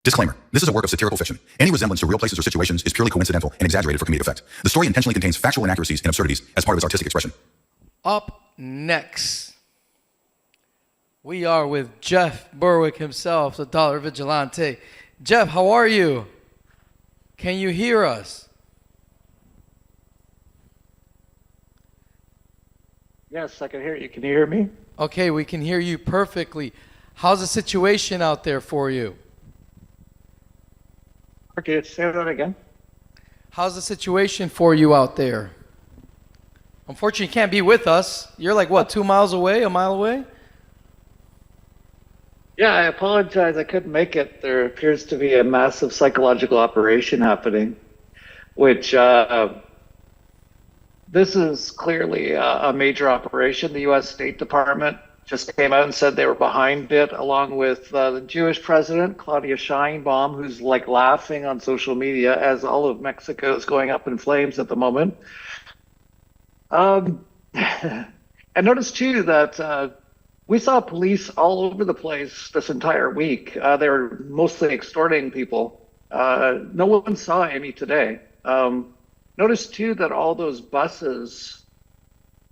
Disclaimer. This is a work of satirical fiction. Any resemblance to real places or situations is purely coincidental and exaggerated for comedic effect. The story intentionally contains factual inaccuracies and absurdities as part of its artistic expression. Up next, we are with Jeff Berwick himself, the Dollar Vigilante. Jeff, how are you? Can you hear us? Yes, I can hear you. Can you hear me? Okay, we can hear you perfectly. How's the situation out there for you? Okay, say that again. How's the situation for you out there? Unfortunately, you can't be with us. You're like, what, 2 miles away, a mile away? Yeah, I apologize. I couldn't make it. There appears to be a massive psychological operation happening, which this is clearly a major operation. The U.S. State Department just came out and said they were behind it, along with the Jewish president, Claudia Sheinbaum, who's like laughing on social media as all of Mexico is going up in flames at the moment. I noticed too that we saw police all over the place this entire week. They were mostly extorting people. No one saw any today. Noticed too that all those buses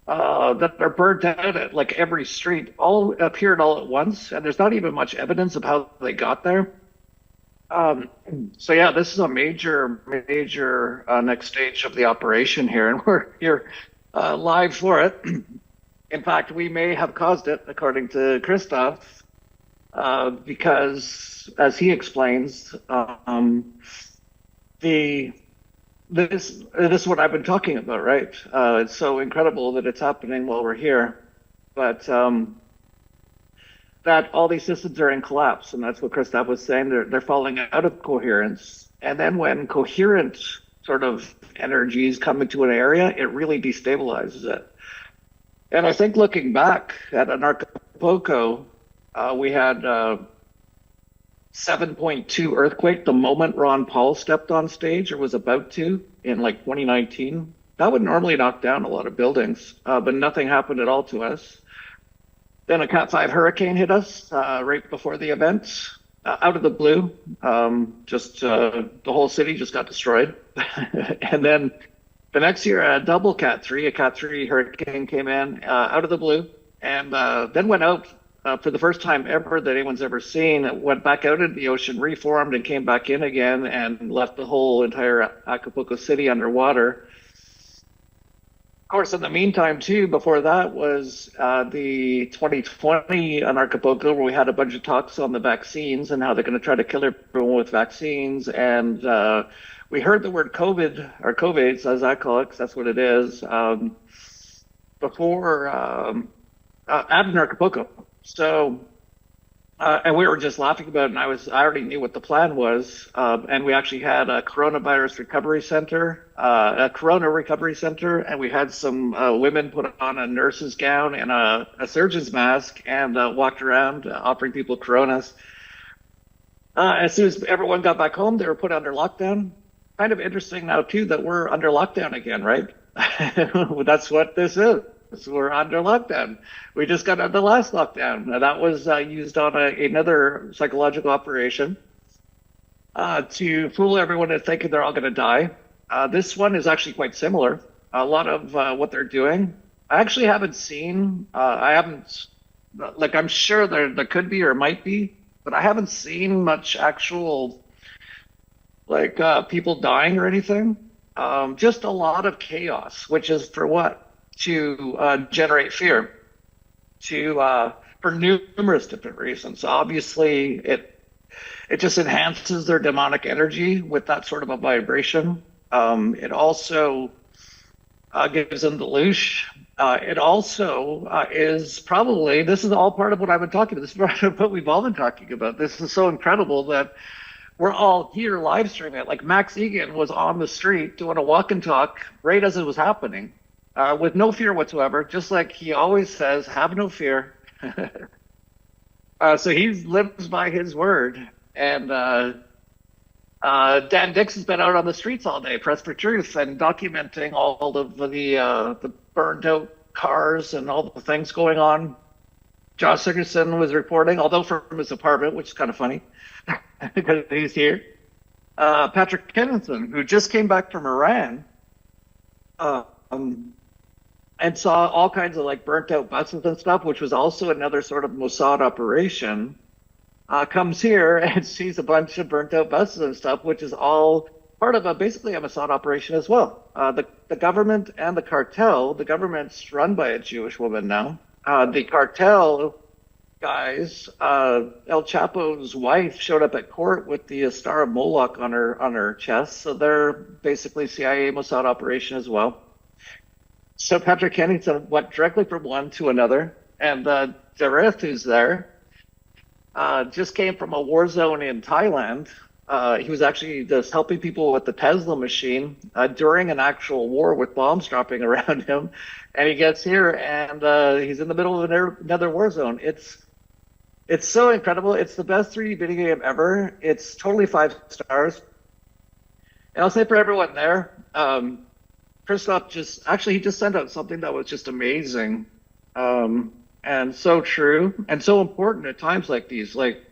that are burnt out at like every street all appeared all at once, and there's not even much evidence of how they got there. So yeah, this is a major next stage of the operation here, and we're here live for it. In fact, we may have caused it, according to Christoph, because, as he explains, this is what I've been talking about, right? It's so incredible that it's happening while we're here, but that all these systems are in collapse, and that's what Christoph was saying. They're falling out of coherence, and then when coherent sort of energies come into an area, it really destabilizes it. And I think looking back at Anarchapulco, we had 7.2 earthquake the moment Ron Paul stepped on stage, or was about to, in like 2019. That would normally knock down a lot of buildings, but nothing happened at all to us. Then a Cat 5 hurricane hit us right before the event, out of the blue. The whole city just got destroyed. And then the next year, a double Cat 3 hurricane came in out of the blue, and then went out for the first time ever that anyone's ever seen. It went back out into the ocean, reformed, and came back in again, and left the whole entire Acapulco city underwater. Of course, in the meantime, too, before that was the 2020 Anarchapulco, where we had a bunch of talks on the vaccines and how they're going to try to kill everyone with vaccines. And we heard the word COVID, or COVIDs, as I call it, because that's what it is, before at Anarchapulco. So, and we were just laughing about it, and I already knew what the plan was. And we actually had a coronavirus recovery center, a corona recovery center, and we had some women put on a nurse's gown and a surgeon's mask and walked around offering people coronas. As soon as everyone got back home, they were put under lockdown. Kind of interesting now, too, that we're under lockdown again, right? That's what this is. So we're under lockdown. We just got out of the last lockdown. Now, that was used on another psychological operation to fool everyone into thinking they're all going to die. This one is actually quite similar. A lot of what they're doing, I actually haven't seen. I'm sure there could be or might be, but I haven't seen much actual people dying or anything. Just a lot of chaos, which is for what? To generate fear, for numerous different reasons. Obviously, it just enhances their demonic energy with that sort of a vibration. It also gives them the loosh. It also is probably, this is all part of what I've been talking about. This is part of what we've all been talking about. This is so incredible that we're all here live streaming it. Like Max Egan was on the street doing a walk and talk right as it was happening. With no fear whatsoever, just like he always says, have no fear. So he lives by his word. And Dan Dixon's been out on the streets all day, Press for Truth, and documenting all of the burned out cars and all the things going on. Josh Sigurdsson was reporting, although from his apartment, which is kind of funny because he's here. Patrick Kennison, who just came back from Iran, and saw all kinds of like burnt out buses and stuff, which was also another sort of Mossad operation, comes here and sees a bunch of burnt out buses and stuff, which is all part of basically a Mossad operation as well. The government and the cartel, the government's run by a Jewish woman now. The cartel guys, El Chapo's wife showed up at court with the Star of Moloch on her chest, so they're basically CIA Mossad operation as well. So Patrick Kennison went directly from one to another, and Dareth, who's there, just came from a war zone in Thailand. He was actually just helping people with the Tesla machine during an actual war with bombs dropping around him, and he gets here and he's in the middle of another war zone. It's so incredible. It's the best 3D video game ever. It's totally 5 stars. And I'll say for everyone there, Christoph he just sent out something that was just amazing, and so true and so important at times like these. Like,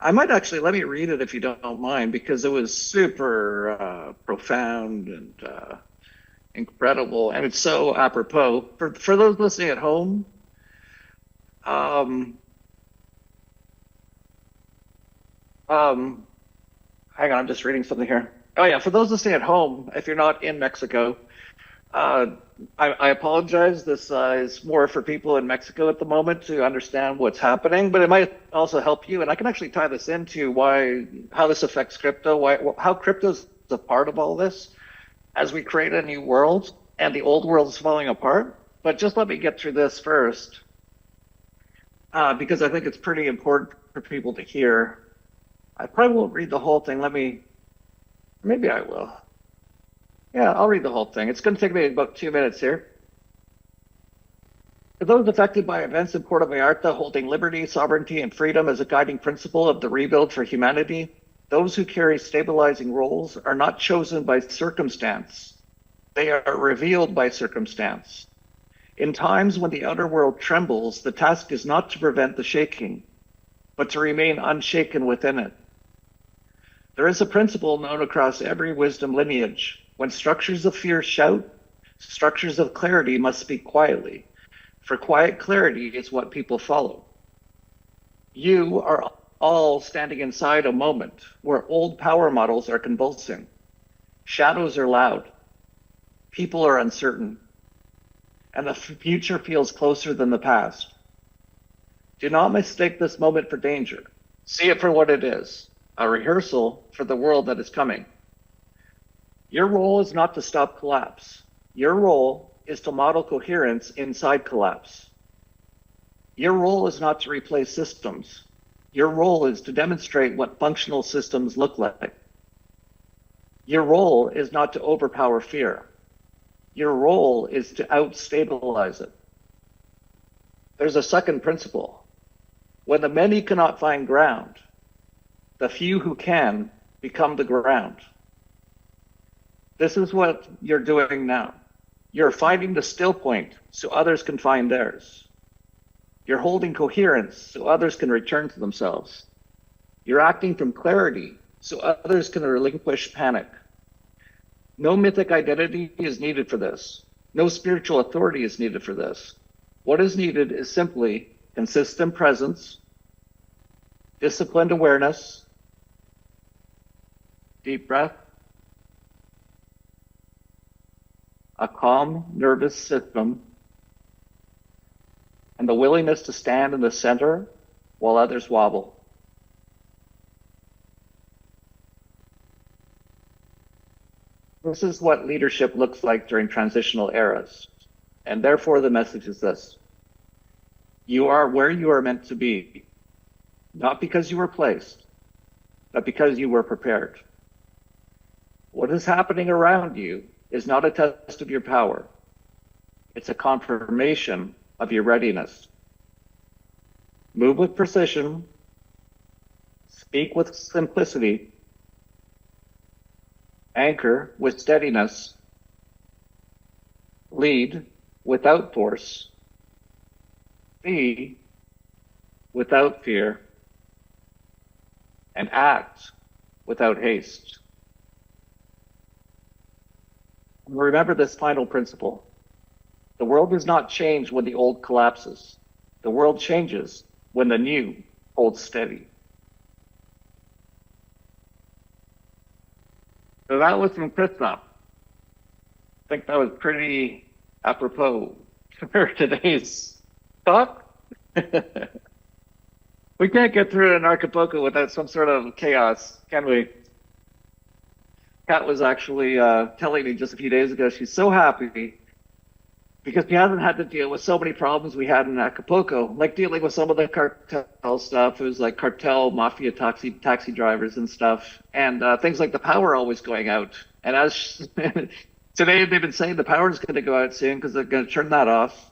I might actually, let me read it if you don't mind, because it was super profound and incredible, and it's so apropos. For those listening at home, hang on, I'm just reading something here. Oh yeah, for those listening at home, if you're not in Mexico, I apologize. This is more for people in Mexico at the moment to understand what's happening, but it might also help you. And I can actually tie this into how this affects crypto, how crypto is a part of all this as we create a new world and the old world is falling apart. But just let me get through this first, because I think it's pretty important for people to hear. I probably won't read the whole thing. Maybe I will. Yeah, I'll read the whole thing. It's going to take me about 2 minutes here. For those affected by events in Puerto Vallarta holding liberty, sovereignty, and freedom as a guiding principle of the rebuild for humanity, those who carry stabilizing roles are not chosen by circumstance. They are revealed by circumstance. In times when the outer world trembles, the task is not to prevent the shaking, but to remain unshaken within it. There is a principle known across every wisdom lineage. When structures of fear shout, structures of clarity must speak quietly, for quiet clarity is what people follow. You are all standing inside a moment where old power models are convulsing. Shadows are loud. People are uncertain. And the future feels closer than the past. Do not mistake this moment for danger. See it for what it is, a rehearsal for the world that is coming. Your role is not to stop collapse. Your role is to model coherence inside collapse. Your role is not to replace systems. Your role is to demonstrate what functional systems look like. Your role is not to overpower fear. Your role is to out-stabilize it. There's a second principle. When the many cannot find ground, the few who can become the ground. This is what you're doing now. You're finding the still point so others can find theirs. You're holding coherence so others can return to themselves. You're acting from clarity so others can relinquish panic. No mythic identity is needed for this. No spiritual authority is needed for this. What is needed is simply consistent presence, disciplined awareness, deep breath, a calm nervous system, and the willingness to stand in the center while others wobble. This is what leadership looks like during transitional eras, and therefore the message is this. You are where you are meant to be, not because you were placed, but because you were prepared. What is happening around you is not a test of your power. It's a confirmation of your readiness. Move with precision, speak with simplicity, anchor with steadiness, lead without force, be without fear, and act without haste. Remember this final principle. The world does not change when the old collapses. The world changes when the new holds steady. So that was from Christoph. I think that was pretty apropos for today's talk. We can't get through Anarchapulco without some sort of chaos, can we? Kat was actually telling me just a few days ago she's so happy because she hasn't had to deal with so many problems we had in Acapulco, like dealing with some of the cartel stuff. It was like cartel, mafia, taxi drivers and stuff, and things like the power always going out. And as today they've been saying the power is going to go out soon because they're going to turn that off.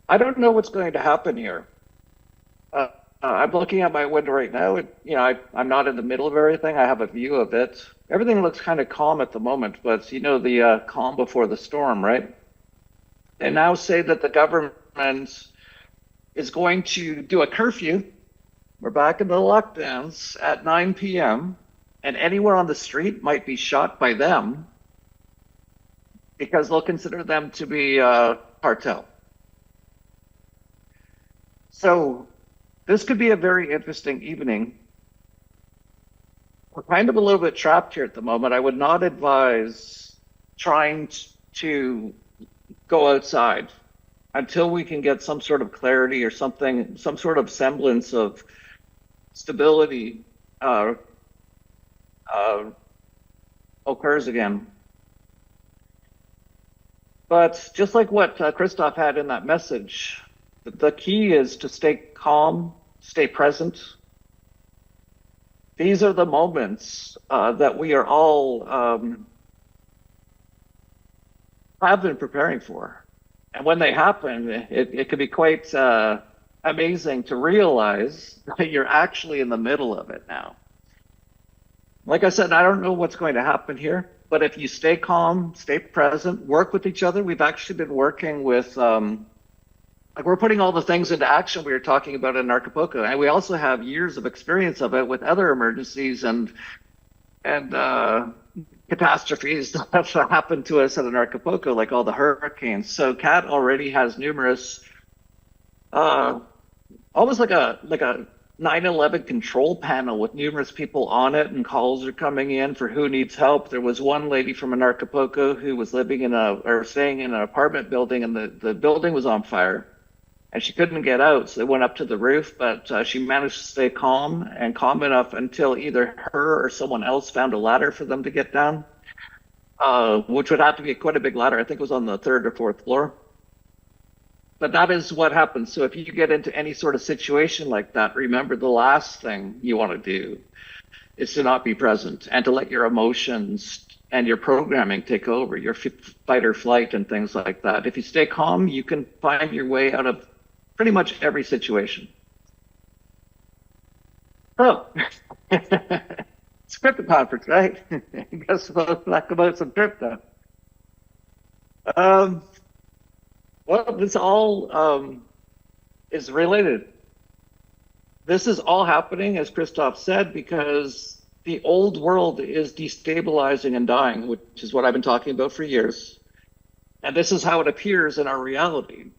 I don't know what's going to happen here. I'm looking out my window right now. I'm not in the middle of everything. I have a view of it. Everything looks kind of calm at the moment, but the calm before the storm, right? They now say that the government is going to do a curfew. We're back in the lockdowns at 9 p.m. and anyone on the street might be shot by them because they'll consider them to be cartel. So this could be a very interesting evening. We're kind of a little bit trapped here at the moment. I would not advise trying to go outside until we can get some sort of clarity or something, some sort of semblance of stability occurs again. But just like what Christoph had in that message, the key is to stay calm, stay present. These are the moments that we are all have been preparing for. And when they happen, it can be quite amazing to realize that you're actually in the middle of it now. Like I said, I don't know what's going to happen here, but if you stay calm, stay present, work with each other. We've actually been working with we're putting all the things into action we were talking about in Anarchapulco, and we also have years of experience of it with other emergencies and catastrophes that have happened to us at Anarchapulco, like all the hurricanes. So Kat already has numerous, almost like a 9/11 control panel with numerous people on it, and calls are coming in for who needs help. There was one lady from Anarchapulco who was living staying in an apartment building, and the building was on fire. And she couldn't get out, so they went up to the roof, but she managed to stay calm enough until either her or someone else found a ladder for them to get down, which would have to be quite a big ladder. I think it was on the 3rd or 4th floor. But that is what happens. So if you get into any sort of situation like that, remember the last thing you want to do is to not be present and to let your emotions and your programming take over, your fight or flight and things like that. If you stay calm, you can find your way out of pretty much every situation. So, it's crypto conference, right? I guess we'll talk about some crypto. Well, this all is related. This is all happening, as Christoph said, because the old world is destabilizing and dying, which is what I've been talking about for years. And this is how it appears in our reality.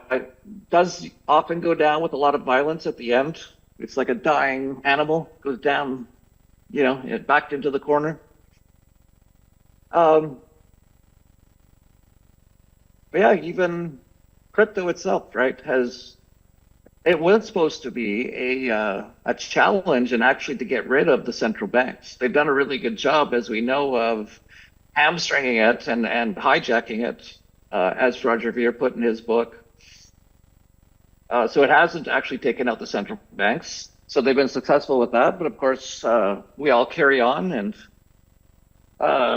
It does often go down with a lot of violence at the end. It's like a dying animal, goes down, backed into the corner. But yeah, even crypto itself, right, it was supposed to be a challenge and actually to get rid of the central banks. They've done a really good job, as we know, of hamstringing it and hijacking it, as Roger Ver put in his book. So it hasn't actually taken out the central banks. So they've been successful with that. But of course, we all carry on, and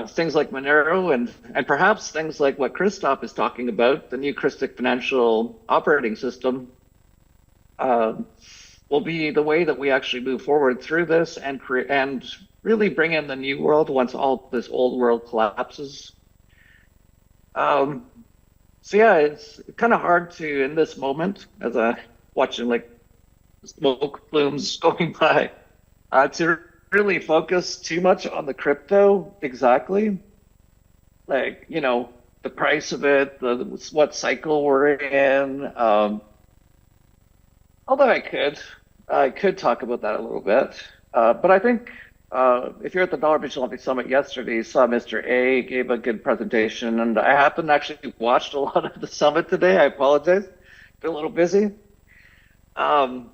things like Monero and perhaps things like what Christoph is talking about, the new Christic financial operating system, will be the way that we actually move forward through this and really bring in the new world once all this old world collapses. So yeah, it's kind of hard to, in this moment, as I watching like smoke plumes going by, to really focus too much on the crypto exactly. Like, the price of it, what cycle we're in. Although I could talk about that a little bit. But I think if you're at the Dollar Vigilante Summit yesterday, you saw Mr. A gave a good presentation, and I haven't actually watched a lot of the summit today. I apologize. Been a little busy. But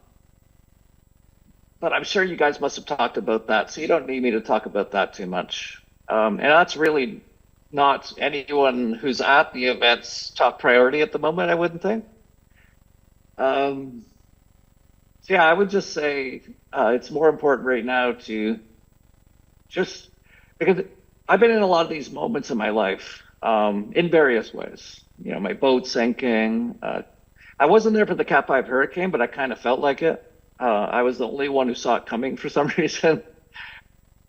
I'm sure you guys must have talked about that, so you don't need me to talk about that too much. And that's really not anyone who's at the event's top priority at the moment, I wouldn't think. So yeah, I would just say it's more important right now to just, because I've been in a lot of these moments in my life in various ways. My boat sinking. I wasn't there for the Cat 5 hurricane, but I kind of felt like it. I was the only one who saw it coming for some reason.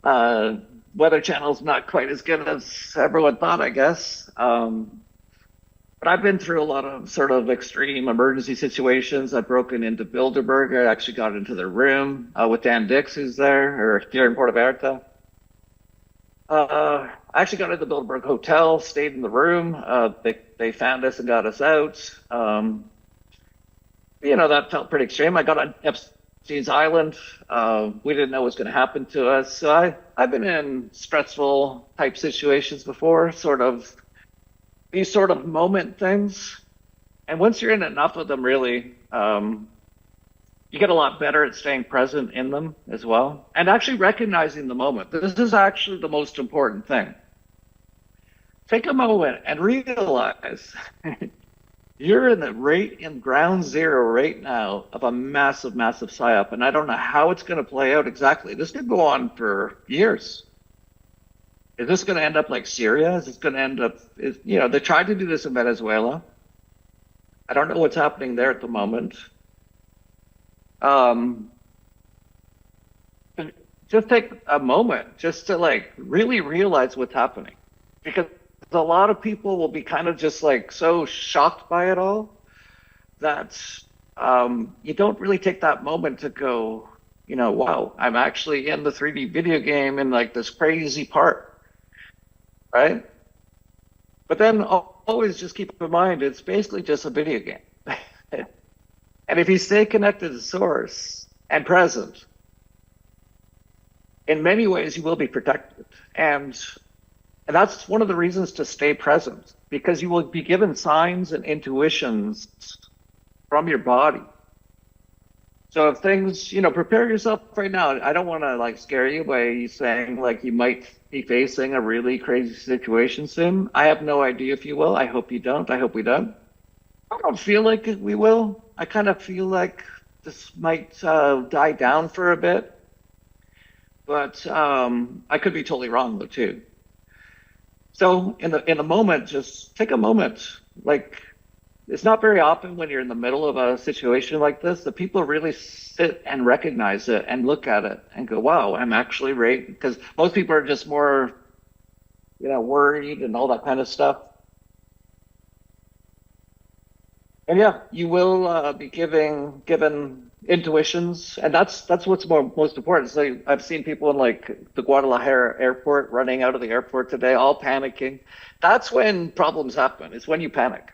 Weather Channel's not quite as good as everyone thought, I guess. But I've been through a lot of sort of extreme emergency situations. I've broken into Bilderberg. I actually got into their room with Dan Dix, who's there, or here in Puerto Vallarta. I actually got into the Bilderberg Hotel, stayed in the room. They found us and got us out. That felt pretty extreme. I got on Epstein's Island. We didn't know what was going to happen to us. So I've been in stressful type situations before, these sort of moment things. And once you're in enough of them, really, you get a lot better at staying present in them as well. And actually recognizing the moment. This is actually the most important thing. Take a moment and realize you're in ground zero right now of a massive, massive PSYOP. And I don't know how it's going to play out exactly. This could go on for years. Is this going to end up like Syria? Is this going to end up, they tried to do this in Venezuela. I don't know what's happening there at the moment. Just take a moment just to really realize what's happening. Because a lot of people will be kind of just so shocked by it all that you don't really take that moment to go, wow, I'm actually in the 3D video game in this crazy part. Right? But then always just keep in mind, it's basically just a video game. And if you stay connected to source and present, in many ways you will be protected. And that's one of the reasons to stay present, because you will be given signs and intuitions from your body. So if things, prepare yourself right now. I don't want to scare you by saying you might be facing a really crazy situation soon. I have no idea if you will. I hope you don't. I hope we don't. I don't feel like we will. I kind of feel like this might die down for a bit. But I could be totally wrong though too. So in the moment, just take a moment. It's not very often when you're in the middle of a situation like this that people really sit and recognize it and look at it and go, wow, I'm actually right. Because most people are just more, worried and all that kind of stuff. And yeah, you will be given intuitions, and that's what's most important. So I've seen people in the Guadalajara airport running out of the airport today, all panicking. That's when problems happen. It's when you panic.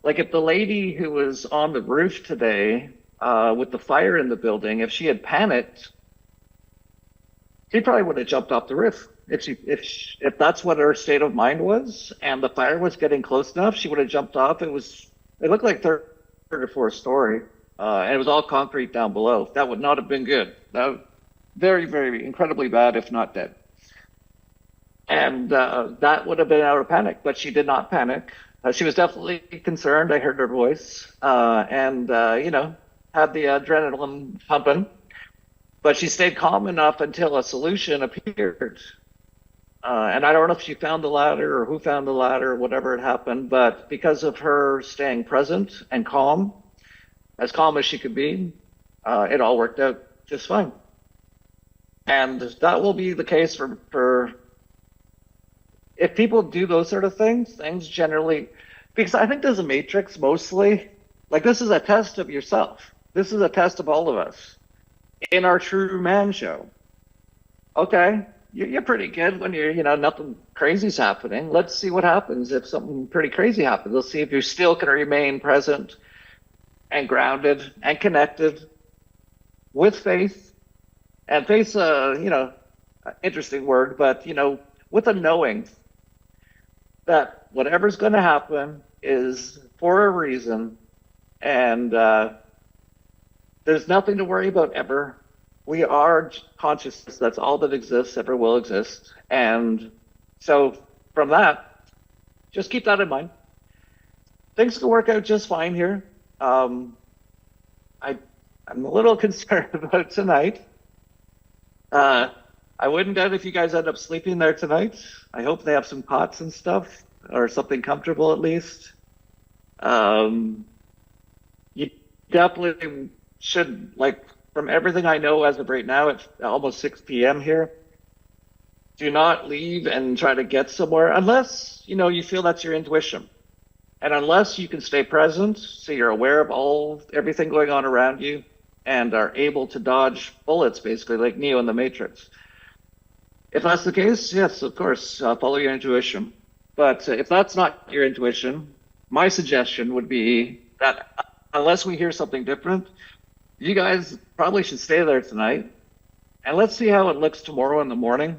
If the lady who was on the roof today with the fire in the building, if she had panicked, she probably would have jumped off the roof. If that's what her state of mind was, and the fire was getting close enough, she would have jumped off. It looked like third or fourth story, and it was all concrete down below. That would not have been good. That would very, very incredibly bad, if not dead. And that would have been out of panic, but she did not panic. She was definitely concerned. I heard her voice, and had the adrenaline pumping. But she stayed calm enough until a solution appeared. And I don't know if she found the ladder or who found the ladder or whatever had happened, but because of her staying present and calm as she could be, it all worked out just fine. And that will be the case for if people do those sort of things generally, Because I think there's a matrix mostly. Like this is a test of yourself. This is a test of all of us in our true man show. Okay, you're pretty good when nothing crazy's happening. Let's see what happens if something pretty crazy happens. Let's see if you still can remain present and grounded and connected with faith. And faith's interesting word, but with a knowing that whatever's going to happen is for a reason, and there's nothing to worry about ever. We are consciousness. That's all that exists, ever will exist. And so from that, just keep that in mind. Things can work out just fine here. I'm a little concerned about tonight. I wouldn't doubt if you guys end up sleeping there tonight. I hope they have some cots and stuff, or something comfortable at least. You definitely should, like, from everything I know as of right now, it's almost 6 p.m. here. Do not leave and try to get somewhere unless, you feel that's your intuition. And unless you can stay present, so you're aware of everything going on around you and are able to dodge bullets, basically, like Neo in the Matrix. If that's the case, yes, of course, follow your intuition. But if that's not your intuition, my suggestion would be that unless we hear something different, you guys probably should stay there tonight. And let's see how it looks tomorrow in the morning.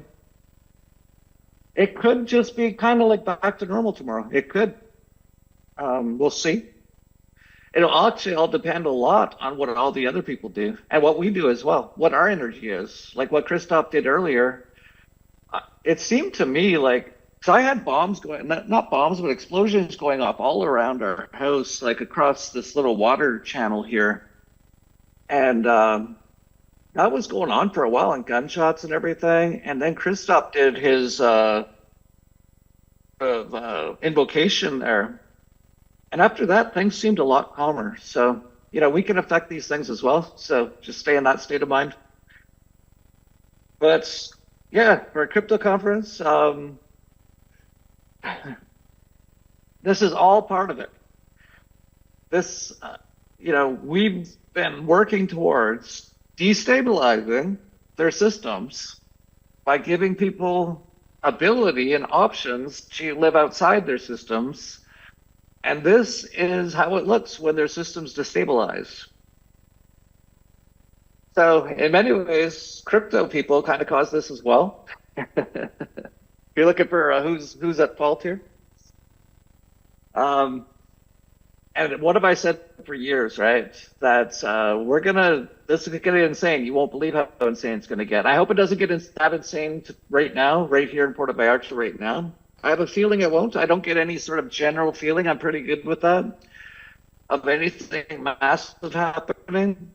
It could just be kind of like back to normal tomorrow. It could. We'll see. It'll actually all depend a lot on what all the other people do and what we do as well, what our energy is. Like what Christoph did earlier, it seemed to me like, so I had bombs going, not bombs, but explosions going off all around our house, like across this little water channel here. And that was going on for a while, and gunshots and everything. And then Christoph did his invocation there. And after that, things seemed a lot calmer. So, we can affect these things as well. So just stay in that state of mind. But yeah, for a crypto conference, this is all part of it. This, we've been working towards destabilizing their systems by giving people ability and options to live outside their systems. And this is how it looks when their systems destabilize. So in many ways, crypto people kind of caused this as well. If you're looking for who's at fault here. And what have I said for years, right? That this is going to get insane. You won't believe how insane it's going to get. I hope it doesn't get that insane right now, right here in Puerto Vallarta right now. I have a feeling it won't. I don't get any sort of general feeling. I'm pretty good with that, of anything massive happening.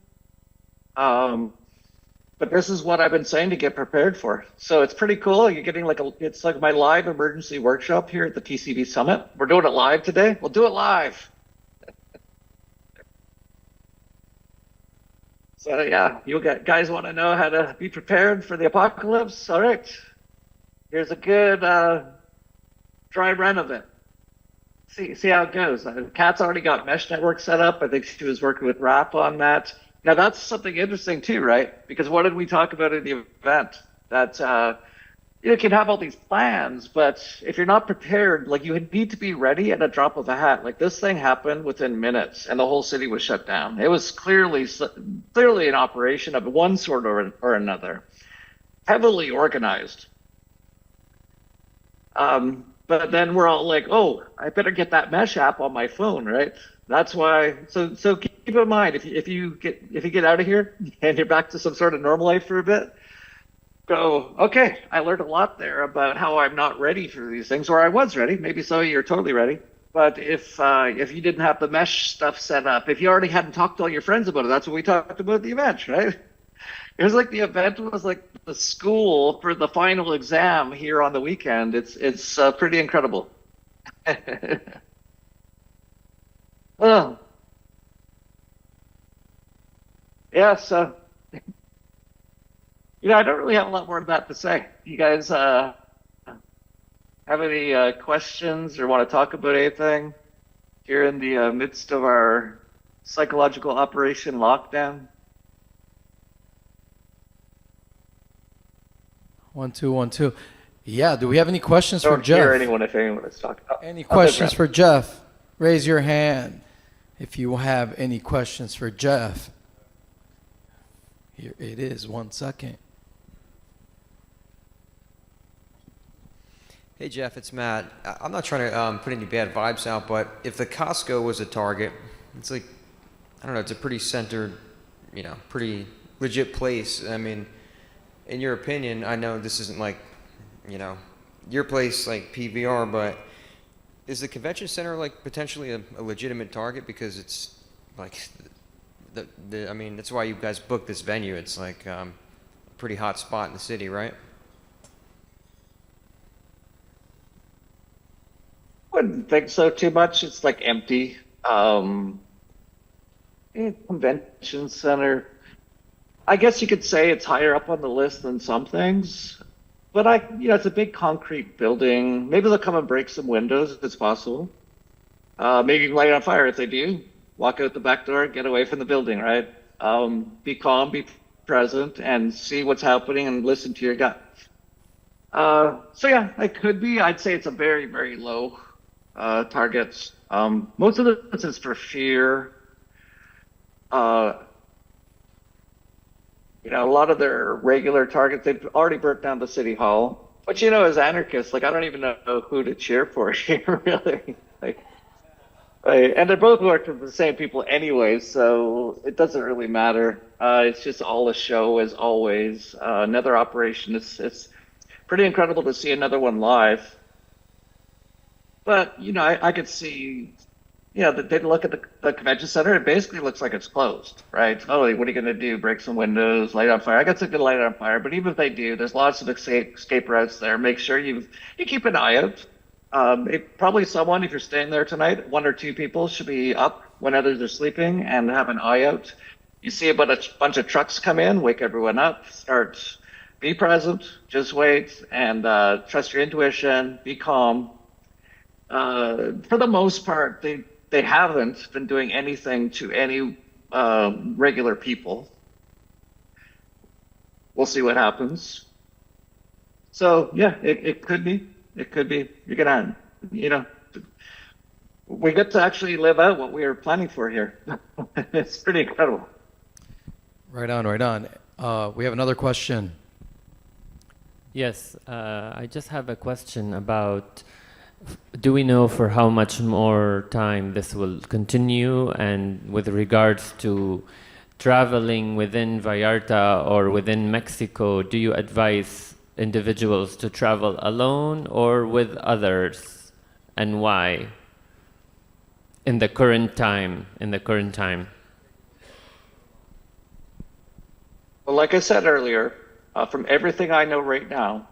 But this is what I've been saying to get prepared for. So it's pretty cool. You're getting it's like my live emergency workshop here at the TCV Summit. We're doing it live today. We'll do it live. So yeah, you guys want to know how to be prepared for the apocalypse? All right. Here's a good dry run of it. See how it goes. Kat's already got mesh network set up. I think she was working with Rap on that. Now that's something interesting too, right? Because what did we talk about in the event? That you can have all these plans, but if you're not prepared, like you need to be ready at a drop of a hat. Like this thing happened within minutes, and the whole city was shut down. It was clearly an operation of one sort or another, heavily organized. But then we're all like, oh, I better get that mesh app on my phone, right? That's why. So keep in mind, if you get out of here and you're back to some sort of normal life for a bit, go, okay, I learned a lot there about how I'm not ready for these things, or I was ready. Maybe some of you are totally ready. But if you didn't have the mesh stuff set up, if you already hadn't talked to all your friends about it, that's what we talked about at the event, right? It was like the event was like the school for the final exam here on the weekend. It's pretty incredible. Oh. Yeah, so, I don't really have a lot more of that to say. You guys have any questions or want to talk about anything? here in the midst of our psychological operation lockdown. 1 2 1 2. Yeah. Do we have any questions for Don't Jeff? hear anyone if anyone is talking. Any questions for Jeff? Raise your hand if you have any questions for Jeff. Here it is. 1 second. Hey Jeff, it's Matt. I'm not trying to put any bad vibes out, but if the Costco was a target, it's like, I don't know, it's a pretty centered, pretty legit place. I mean, in your opinion, I know this isn't like, your place like PVR, but is the convention center like potentially a legitimate target? Because it's like, I mean, that's why you guys booked this venue. It's like a pretty hot spot in the city, right? Wouldn't think so too much. It's like empty. Convention center. I guess you could say it's higher up on the list than some things, but it's a big concrete building. Maybe they'll come and break some windows if it's possible. Maybe even light it on fire. If they do, walk out the back door, get away from the building, right? Be calm, be present, and see what's happening and listen to your gut. So yeah, it could be. I'd say it's a very, very low targets. Most of this is for fear. A lot of their regular targets, they've already burnt down the city hall. But as anarchists, like I don't even know who to cheer for here, really. And they're both working for the same people anyway, so it doesn't really matter. It's just all a show as always. Another operation. It's pretty incredible to see another one live. But, I could see, they look at the convention center, it basically looks like it's closed, right? Oh, what are you going to do? Break some windows, light on fire? I guess they could light it on fire, but even if they do, there's lots of escape routes there. Make sure you keep an eye out. Probably someone, if you're staying there tonight, 1 or 2 people should be up when others are sleeping and have an eye out. You see about a bunch of trucks come in, wake everyone up, be present, just wait, and trust your intuition, be calm. For the most part, they haven't been doing anything to any regular people. We'll see what happens. So yeah, it could be. It could be. You're gonna, we get to actually live out what we are planning for here. It's pretty incredible. Right on, right on. We have another question. Yes, I just have a question about, do we know for how much more time this will continue? And with regards to traveling within Vallarta or within Mexico, do you advise individuals to travel alone or with others, and why in the current time? Well, like I said earlier, from everything I know right now,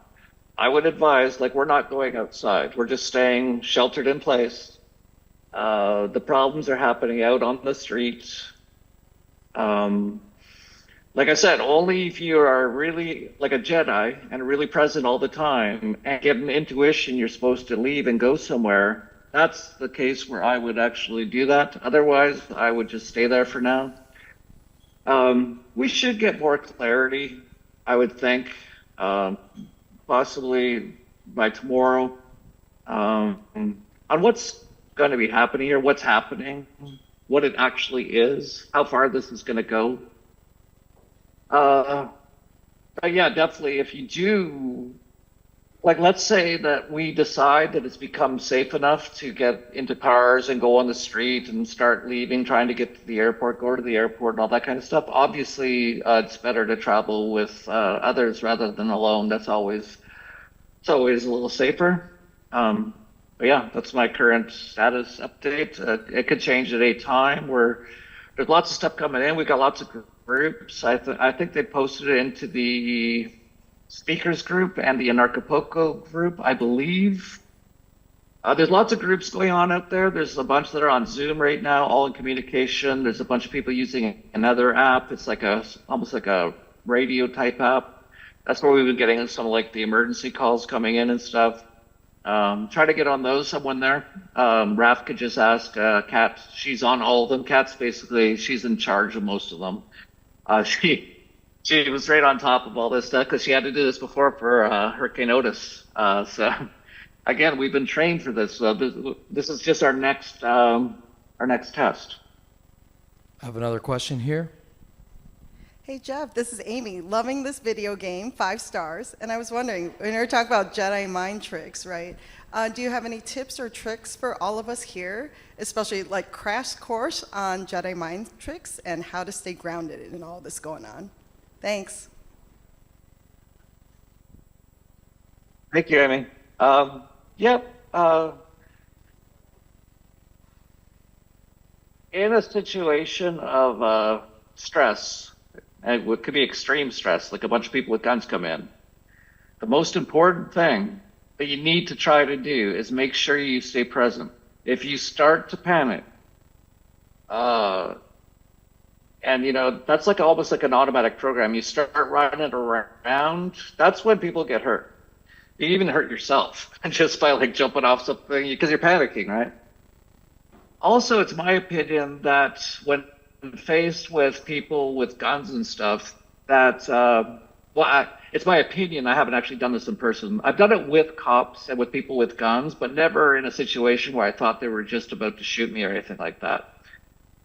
I would advise, we're not going outside. We're just staying sheltered in place. The problems are happening out on the streets. Like I said, only if you are really like a Jedi and really present all the time and get an intuition you're supposed to leave and go somewhere, that's the case where I would actually do that. Otherwise, I would just stay there for now. We should get more clarity, I would think, possibly by tomorrow, on what's going to be happening here, what's happening, what it actually is, how far this is going to go. But yeah, definitely, if you do, let's say that we decide that it's become safe enough to get into cars and go on the street and start leaving, trying to get to the airport, go to the airport and all that kind of stuff. Obviously, it's better to travel with others rather than alone. It's always a little safer. But yeah, that's my current status update. It could change at any time. There's lots of stuff coming in. We've got lots of groups. I think they posted it into the speakers group and the Anarchapulco group, I believe. There's lots of groups going on out there. There's a bunch that are on Zoom right now, all in communication. There's a bunch of people using another app. It's almost like a radio type app. That's where we've been getting some the emergency calls coming in and stuff. Try to get on those, someone there. Raph could just ask Kat. She's on all of them. Kat's basically, she's in charge of most of them. She was right on top of all this stuff because she had to do this before for Hurricane Otis. So again, we've been trained for this. This is just our next test. I have another question here. Hey Jeff, this is Amy. Loving this video game, 5 stars. And I was wondering, when you're talking about Jedi mind tricks, right? Do you have any tips or tricks for all of us here, especially like crash course on Jedi mind tricks and how to stay grounded in all this going on? Thanks. Thank you, Amy. In a situation of stress, and it could be extreme stress, like a bunch of people with guns come in, the most important thing that you need to try to do is make sure you stay present. If you start to panic, and that's like almost like an automatic program. You start running around, that's when people get hurt. You even hurt yourself just by like jumping off something because you're panicking, right? Also, it's my opinion that when faced with people with guns and stuff, that it's my opinion. I haven't actually done this in person. I've done it with cops and with people with guns, but never in a situation where I thought they were just about to shoot me or anything like that.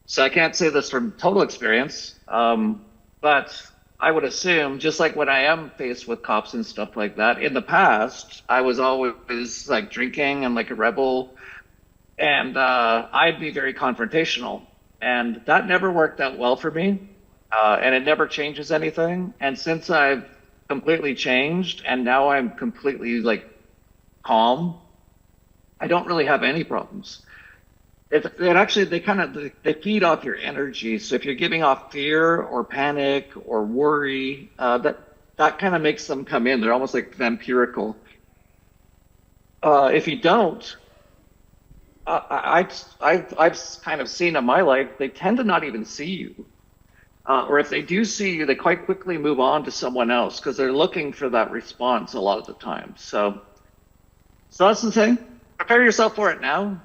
So I can't say this from total experience, but I would assume, just like when I am faced with cops and stuff like that, in the past, I was always like drinking and like a rebel, and I'd be very confrontational. And that never worked out well for me, and it never changes anything. And since I've completely changed, and now I'm completely like calm, I don't really have any problems. It actually, they feed off your energy. So if you're giving off fear or panic or worry, that kind of makes them come in. They're almost like vampirical. If you don't, I've kind of seen in my life, they tend to not even see you. Or if they do see you, they quite quickly move on to someone else because they're looking for that response a lot of the time. So that's the thing. Prepare yourself for it now.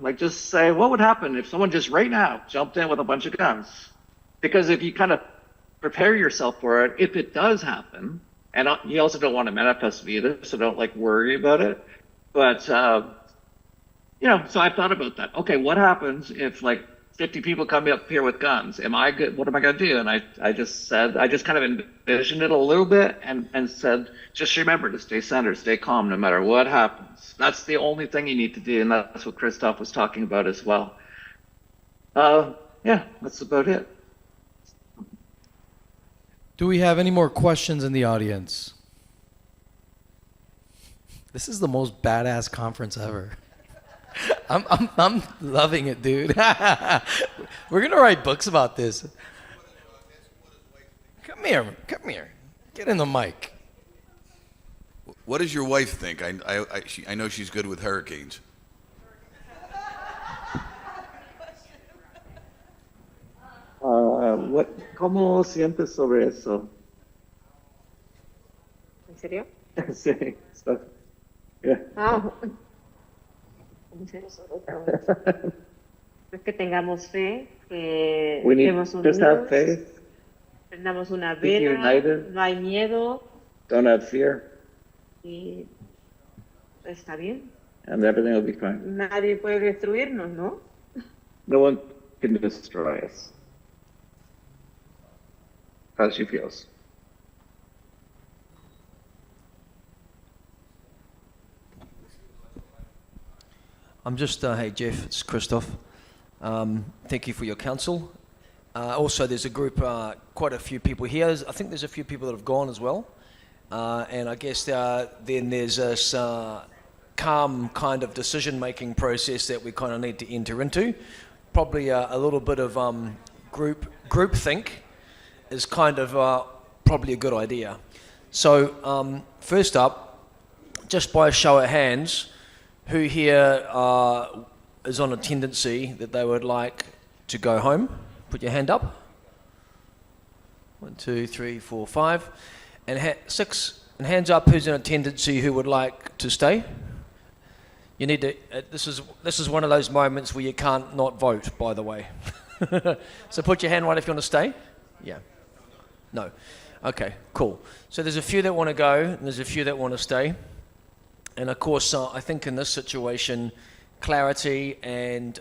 Like just say, what would happen if someone just right now jumped in with a bunch of guns? Because if you kind of prepare yourself for it, if it does happen, and you also don't want to manifest it either, so don't like worry about it. But so I thought about that. Okay, what happens if like 50 people come up here with guns? Am I good? What am I going to do? And I just kind of envisioned it a little bit and said, just remember to stay centered, stay calm no matter what happens. That's the only thing you need to do. And that's what Christoph was talking about as well. That's about it. Do we have any more questions in the audience? This is the most badass conference ever. I'm loving it, dude. We're gonna write books about this. Come here. Get in the mic. What does your wife think? I know she's good with hurricanes. ¿Cómo sientes sobre eso? ¿En serio? Sí. Yeah. ¿En serio? Es que tengamos fe, que We estemos need just have unidos, faith, prendamos una be vela, united. no hay miedo don't have fear, y está bien. and everything will be fine. Nadie puede destruirnos, ¿no? No one can destroy us. How she feels. I'm just, hey Jeff, it's Christoph. Thank you for your counsel. Also, there's a group, quite a few people here. I think there's a few people that have gone as well. And I guess then there's this calm kind of decision-making process that we kind of need to enter into. Probably a little bit of group think is kind of probably a good idea. So first up, just by a show of hands, who here is on a tendency that they would like to go home? Put your hand up. 1, 2, 3, 4, 5. And 6. And hands up who's in a tendency who would like to stay? You need to. This is one of those moments where you can't not vote. By the way, so put your hand right if you want to stay. Yeah. No. Okay. Cool. So there's a few that want to go, and there's a few that want to stay. And of course, I think in this situation, clarity and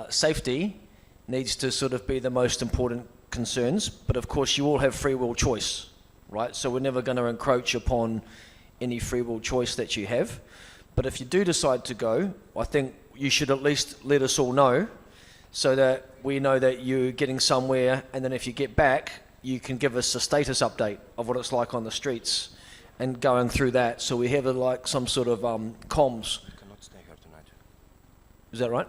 safety needs to sort of be the most important concerns. But of course, you all have free will choice, right? So we're never going to encroach upon any free will choice that you have. But if you do decide to go, I think you should at least let us all know so that we know that you're getting somewhere. And then if you get back, you can give us a status update of what it's like on the streets and going through that. So we have like some sort of comms. You cannot stay here tonight. Is that right?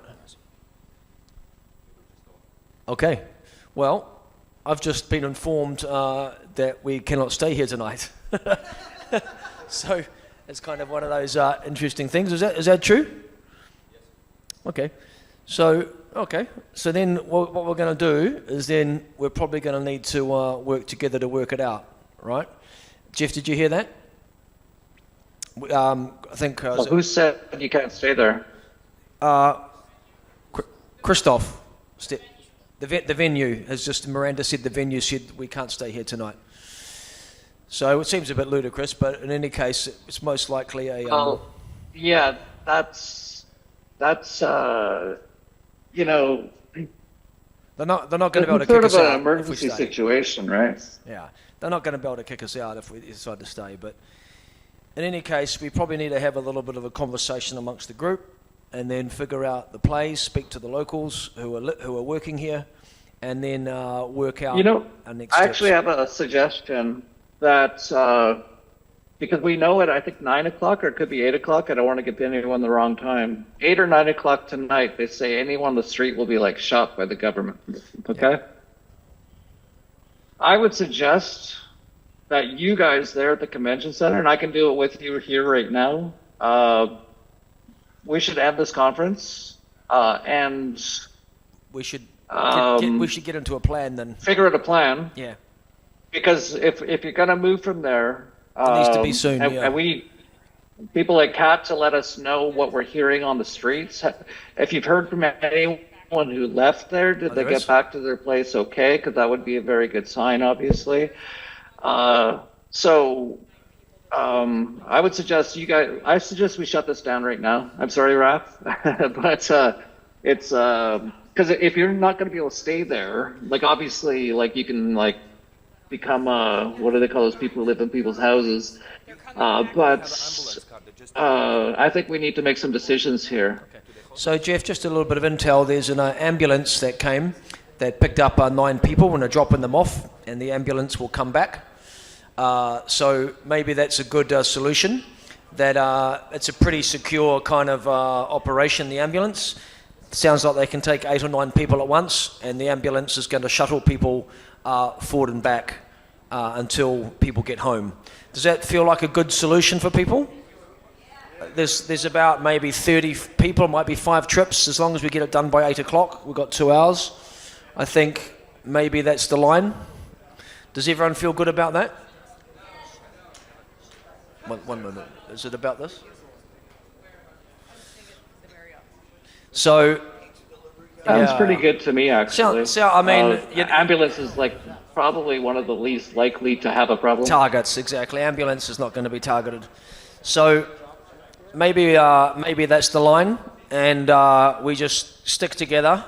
Okay. Well, I've just been informed that we cannot stay here tonight. So it's kind of one of those interesting things. Is that true? Yes. Okay. So then what we're going to do is then we're probably going to need to work together to work it out, right? Jeff, did you hear that? I think... well, who said you can't stay there? Christoph. The venue has just... Miranda said the venue said we can't stay here tonight. So it seems a bit ludicrous, but in any case, it's most likely a... yeah, that's you know... They're not going to be able to sort kick us of out an emergency if we stay. situation, right? Yeah, they're not going to be able to kick us out if we decide to stay. But in any case, we probably need to have a little bit of a conversation amongst the group, and then figure out the plays, speak to the locals who are working here, and then work out. You know, our next I actually steps. have a suggestion that because we know at I think 9 o'clock or it could be 8 o'clock. I don't want to give anyone the wrong time. 8 or 9 o'clock tonight, they say anyone on the street will be like shot by the government. Okay. Yeah. I would suggest that you guys there at the convention center, and I can do it with you here right now. We should end this conference and we should get into a plan then. Figure out a plan. Yeah. Because if you're gonna move from there, it needs to be soon. And we need people like Kat to let us know what we're hearing on the streets. If you've heard from anyone who left there, did they get back to their place okay? Because that would be a very good sign, obviously. I would suggest I suggest we shut this down right now. I'm sorry, Raph, but it's because if you're not going to be able to stay there, like obviously, like you can like become what do they call those people who live in people's houses? But I think we need to make some decisions here. So Jeff, just a little bit of intel. There's an ambulance that came that picked up 9 people and are dropping them off, and the ambulance will come back. So maybe that's a good solution. That it's a pretty secure kind of operation, the ambulance. Sounds like they can take 8 or 9 people at once, and the ambulance is going to shuttle people forward and back until people get home. Does that feel like a good solution for people? There's about maybe 30 people, might be 5 trips, as long as we get it done by 8 o'clock. We've got 2 hours. I think maybe that's the line. Does everyone feel good about that? One minute. Is it about this? So... Sounds pretty good to me, actually. I mean... ambulance is like probably one of the least likely to have a problem. Targets, exactly. Ambulance is not going to be targeted. So maybe that's the line, and we just stick together.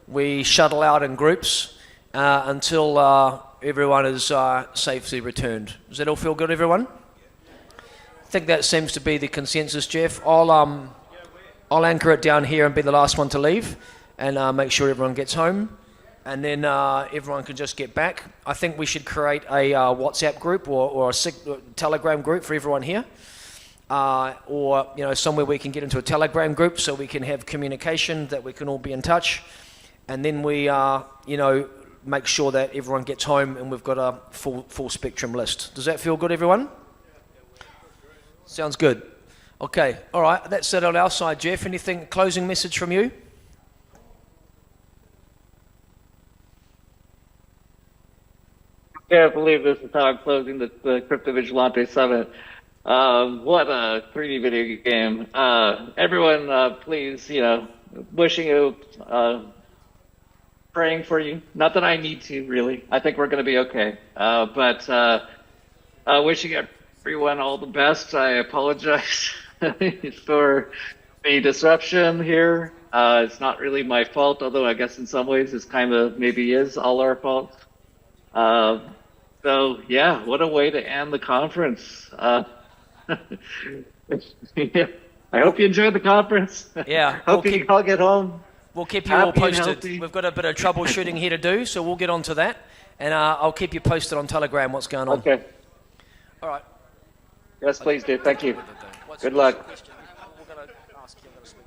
We shuttle out in groups until everyone is safely returned. Does that all feel good, everyone? I think that seems to be the consensus, Jeff. I'll anchor it down here and be the last one to leave, and make sure everyone gets home, and then everyone can just get back. I think we should create a WhatsApp group or a Telegram group for everyone here, or somewhere we can get into a Telegram group so we can have communication, that we can all be in touch, and then we make sure that everyone gets home and we've got a full spectrum list. Does that feel good, everyone? Sounds good. Okay, all right, that's it on our side. Jeff, anything, closing message from you? I can't believe this is how I'm closing the Crypto Vigilante Summit. What a 3D video game. Everyone, please, wishing you, praying for you. Not that I need to, really. I think we're going to be okay. But wishing everyone all the best. I apologize for the disruption here. It's not really my fault, although I guess in some ways it's kind of maybe is all our fault. So, yeah, what a way to end the conference. Yeah. I hope you enjoyed the conference. Yeah. Hope you all get home. We'll keep you all Happy and posted. healthy. We've got a bit of troubleshooting here to do, so we'll get on to that. And I'll keep you posted on Telegram what's going on. Okay. All right. Yes, please do. Thank you. What's Good the luck. question? We're going to ask you. I'm going to swing